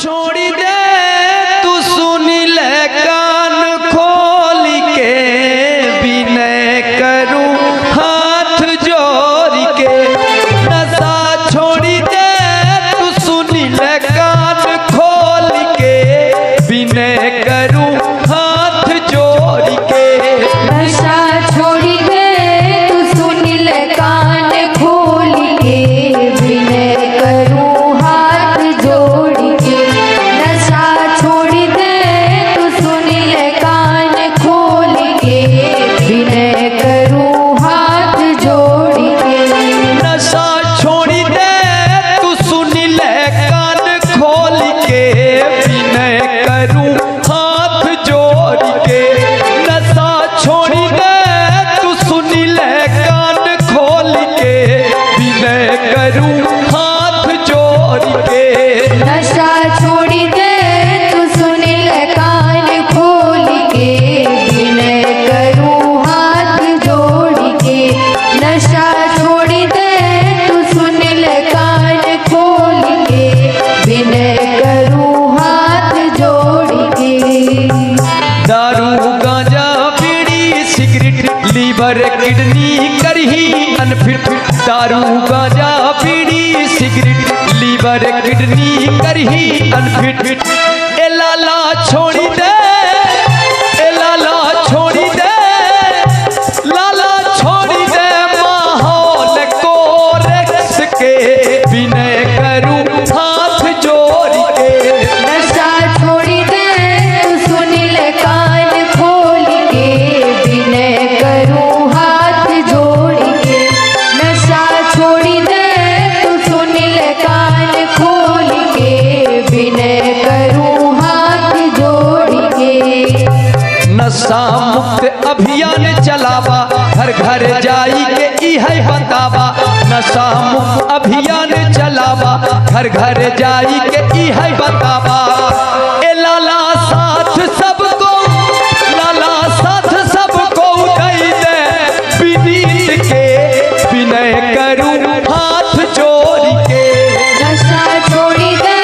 छोड़ी दे तू सुनी ले कान खोल के विनय करूं हाथ जोड़ के। नशा छोड़ी दे तू सुनी ले कान खोल के विनय करूं हाथ जोड़ के। नशा छोड़ी दे तू सुनी ले कान खोल के विनय करूं हाथ जोड़ के। नशा छोड़ी दे तू सुनी ले कान खोल के विनय करूं हाथ जोड़ के। नशा छोड़ी दे तू सुनी ले कान खोल के विनय करूं हाथ जोड़ के। नशा छोड़ी दे तू सुनी ले कान खोल के विनय करूं हाथ जोड़ के। नशा छोड़ी दे तू सुनी ले कान खोल के विनय करूं हाथ जोड़ के। नशा छोड़ी दे तू सुनी ले कान खोल के विनय करूं हाथ जोड़ के। दारू गांजा बीड़ी सिगरेट लीवर किडनी करही अनफिट। दारू गांजा बीड़ी सिगरेट लीवर किडनी करही अनफिट। ए लाला छोड़ी दे, ए लाला छोड़ी दे, लाला छोड़ी दे माहौल को रक्स के विनय करूं हाथ जोड़ के। नशा छोड़ी दे तू सुनी ले कान खोल के विनय करूं हाथ जोड़ के। नशा छोड़ी दे तू सुनी ले कान खोल के विनय करूं हाथ जोड़ के। नशा मुक्त अभियान चलावा घर घर जाई के इहे बतावा। नशा मुक्त अभियान चलावा घर घर जाई के इहे बतावा। ए लाला साथ सबको, लाला साथ सबको दई दे विनीत के विनय करूं हाथ जोड़ के। नशा छोड़ी दे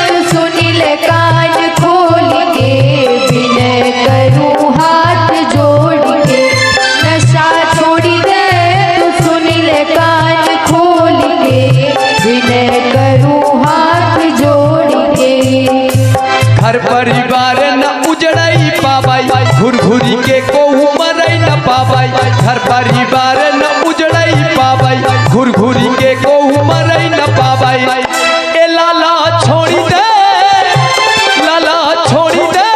तू सुनी ले कान खोल के विनय करूं हाथ जोड़ के। नशा छोड़ी दे तू सुनी ले कान खोल के विनय करूं हाथ जोड़ के। घर परिवार न उजड़ई पाबाई घुर घुरी के कोहू मरई न पाबाई। घर परिवार न उजड़ई पाबाई घुर घुरी के कोहू मरई न पाबाई। ए लाला छोड़ी दे, लाला छोड़ी दे,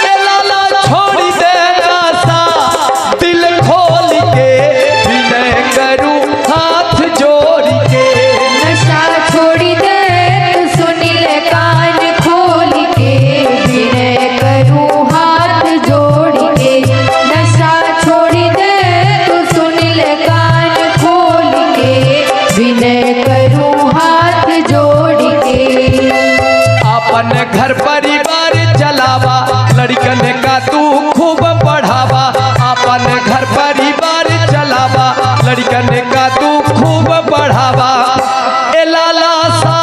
ए लाला छोड़ी दे नशा दिल खोल के विनय करूं हाथ जोड़ के। नशा छोड़ी दे तू सुनी ले कान खोल के विनय करूं हाथ जोड़ के। नशा छोड़ी दे तू सुनी ले कान खोल के विनय करूं हाथ जोड़ के। अपन घर परिवार चलावा लड़कन का तू खूब बढ़ावा। अपन घर परिवार चलावा लड़कन का तू खूब बढ़ावा। ए लाला सा